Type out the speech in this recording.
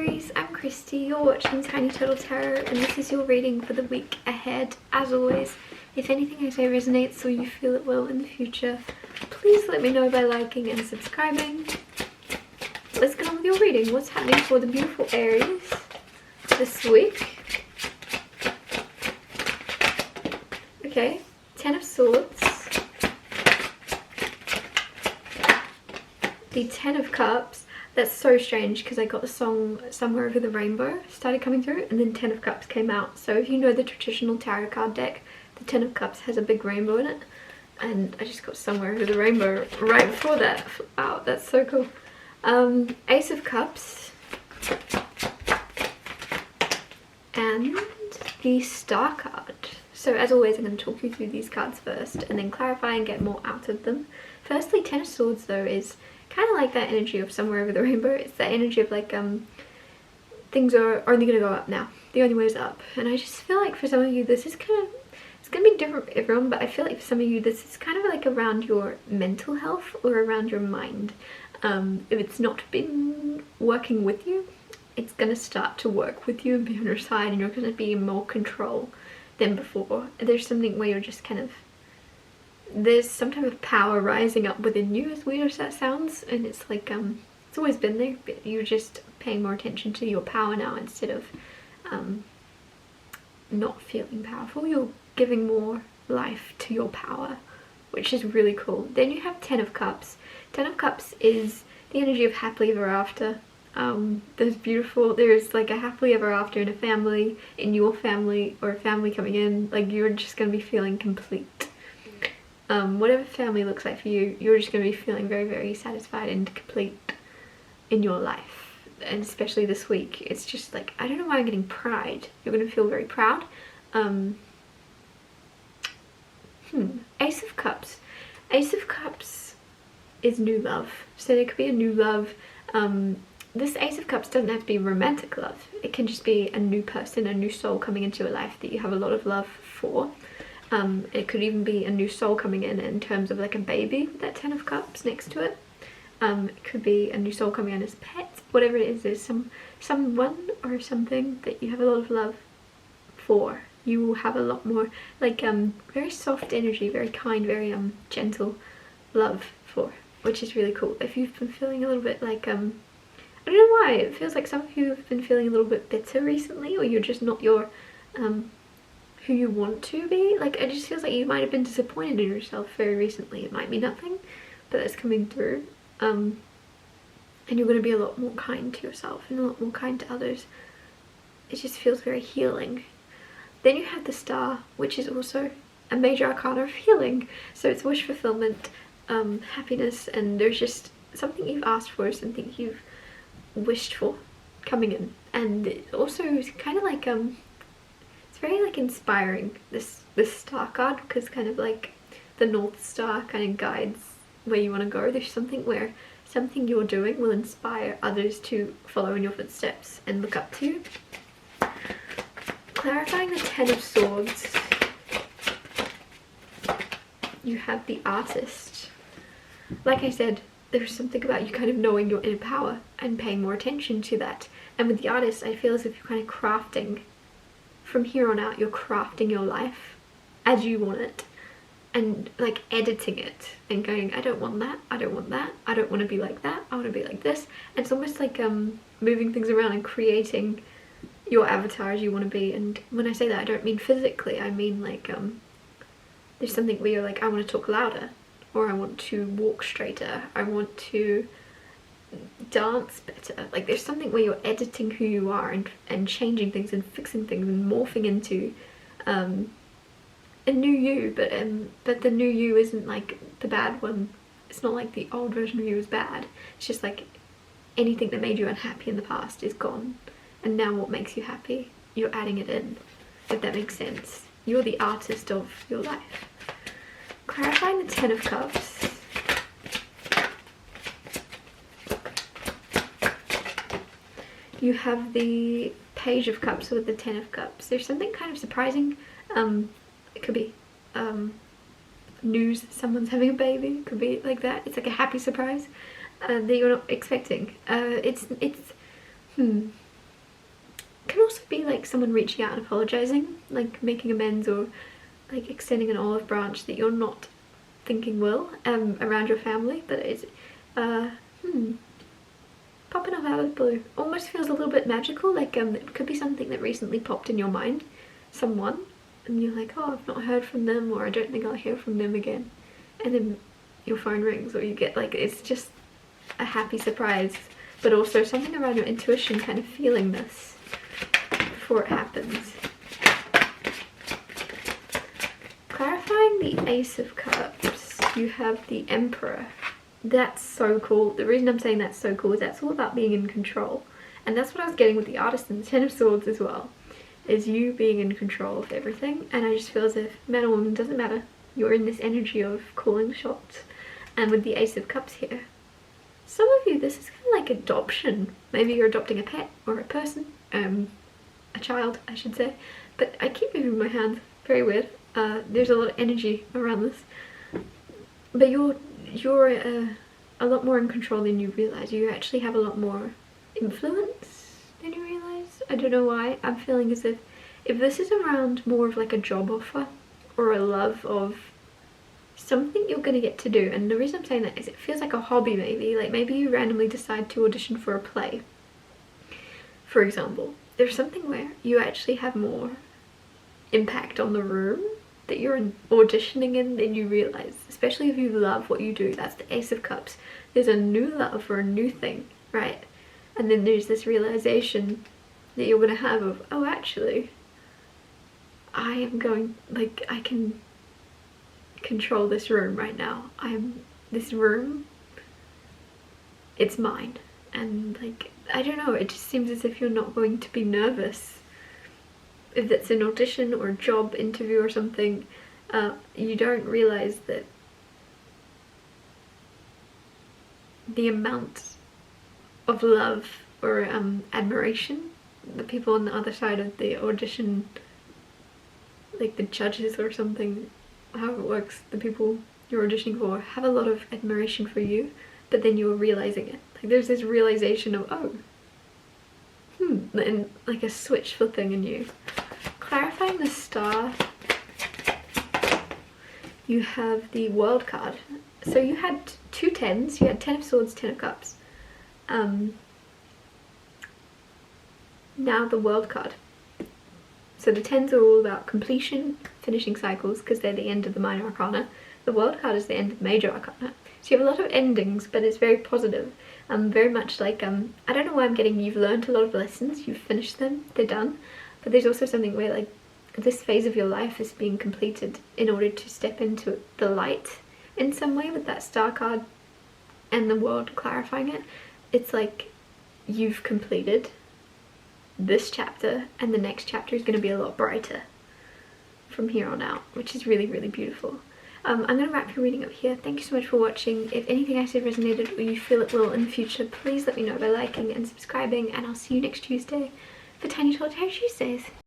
Aries, I'm Christy, you're watching Tiny Turtle Tarot, and this is your reading for the week ahead. As always, if anything I say resonates or you feel it will in the future, please let me know by liking and subscribing. Let's get on with your reading. What's happening for the beautiful Aries this week? Okay, 10 of Swords, the 10 of Cups. That's so strange because I got the song Somewhere Over the Rainbow started coming through and then 10 of Cups came out. So if you know the traditional tarot card deck, the 10 of Cups has a big rainbow in it. And I just got Somewhere Over the Rainbow right before that. Wow, that's so cool. Ace of Cups. And the Star card. So as always, I'm going to talk you through these cards first and then clarify and get more out of them. Firstly, 10 of Swords though is kind of like that energy of Somewhere Over the Rainbow. It's that energy of like things are only going to go up now. The only way is up. And I just feel like for some of you this is kind of, it's going to be different for everyone, but I feel like for some of you this is kind of like around your mental health or around your mind. If it's not been working with you, it's going to start to work with you and be on your side, and you're going to be in more control than before. There's something where you're just kind of, there's some type of power rising up within you, as weird as that sounds, and it's like it's always been there, but you're just paying more attention to your power now instead of not feeling powerful. You're giving more life to your power, which is really cool. Then you have 10 of Cups. 10 of Cups is the energy of happily ever after. There's like a happily ever after in a family, in your family, or a family coming in. Like you're just going to be feeling complete. Whatever family looks like for you, you're just going to be feeling very, very satisfied and complete in your life. And especially this week, it's just like, I don't know why I'm getting pride. You're going to feel very proud. Ace of Cups. Ace of Cups is new love. So there could be a new love. This Ace of Cups doesn't have to be romantic love. It can just be a new person, a new soul coming into your life that you have a lot of love for. It could even be a new soul coming in terms of like a baby with that 10 of Cups next to it. It could be a new soul coming in as pets. Whatever it is, there's someone or something that you have a lot of love for. You will have a lot more like very soft energy, very kind, very gentle love for, which is really cool. If you've been feeling a little bit like I don't know why, it feels like some of you have been feeling a little bit bitter recently, or you're just not your who you want to be. Like it just feels like you might have been disappointed in yourself very recently. It might be nothing, but that's coming through. And you're going to be a lot more kind to yourself and a lot more kind to others. It just feels very healing. Then you have the Star, which is also a major arcana of healing. So it's wish fulfillment, happiness, and there's just something you've asked for, something you've wished for coming in. And it also is kind of like it's very like inspiring, this Star card, because kind of like the North Star kind of guides where you want to go. There's something where something you're doing will inspire others to follow in your footsteps and look up to you. Clarifying the 10 of Swords, you have the Artist. Like I said, there's something about you kind of knowing your inner power and paying more attention to that. And with the Artist, I feel as if you're kind of crafting. From here on out, you're crafting your life as you want it. And like editing it and going, I don't want that, I don't want that, I don't want to be like that, I want to be like this. And it's almost like moving things around and creating your avatar as you want to be. And when I say that, I don't mean physically, I mean like there's something where you're like, I want to talk louder, or I want to walk straighter, I want to dance better. Like there's something where you're editing who you are and changing things and fixing things and morphing into a new you, but the new you isn't like the bad one. It's not like the old version of you is bad. It's just like anything that made you unhappy in the past is gone, and now what makes you happy, you're adding it in, if that makes sense. You're the artist of your life. Clarifying the 10 of Cups. You have the Page of Cups with the 10 of Cups. There's something kind of surprising. It could be news that someone's having a baby. It could be like that. It's like a happy surprise that you're not expecting. someone reaching out and apologizing, like making amends, or like extending an olive branch that you're not thinking will around your family, but it's popping up out of the blue. Almost feels a little bit magical, like it could be something that recently popped in your mind, someone, and you're like, oh, I've not heard from them, or I don't think I'll hear from them again, and then your phone rings, or you get like, it's just a happy surprise, but also something around your intuition kind of feeling this before it happens. Clarifying the Ace of Cups, you have the Emperor. That's so cool. The reason I'm saying that's so cool is that's all about being in control. And that's what I was getting with the Artist and the Ten of Swords as well, is you being in control of everything. And I just feel as if man or woman, doesn't matter, you're in this energy of calling shots. And with the Ace of Cups here, some of you, this is kind of like adoption. Maybe you're adopting a pet or a person, a child I should say. But I keep moving my hands, very weird. There's a lot of energy around this. But you're a lot more in control than you realize. You actually have a lot more influence than you realize. I don't know why. I'm feeling as if this is around more of like a job offer or a love of something you're going to get to do. And the reason I'm saying that is it feels like a hobby maybe. Like maybe you randomly decide to audition for a play, for example. There's something where you actually have more impact on the room that you're auditioning in than you realize, especially if you love what you do. That's the Ace of Cups. There's a new love or a new thing, right? And then there's this realization that you're gonna have of, oh, actually I am going, like, I can control this room right now. This room, it's mine. And like, I don't know, it just seems as if you're not going to be nervous if it's an audition or a job interview or something. You don't realize that the amount of love or admiration the people on the other side of the audition, like the judges or something, how it works, the people you're auditioning for have a lot of admiration for you, but then you're realizing it. Like there's this realization of, oh, and like a switch flipping in you. Clarifying the Star, you have the World card. So you had two tens, you had Ten of Swords, Ten of Cups. Now the World card. So the tens are all about completion, finishing cycles, because they're the end of the minor arcana. The World card is the end of the major arcana. So you have a lot of endings, but it's very positive. Very much like, I don't know why I'm getting, you've learned a lot of lessons, you've finished them, they're done. But there's also something where like this phase of your life is being completed in order to step into the light in some way with that Star card and the World clarifying it. It's like you've completed this chapter and the next chapter is going to be a lot brighter from here on out, which is really, really beautiful. I'm going to wrap your reading up here. Thank you so much for watching. If anything I said resonated or you feel it will in the future, please let me know by liking and subscribing, and I'll see you next Tuesday for Tiny Solitaire Tuesdays.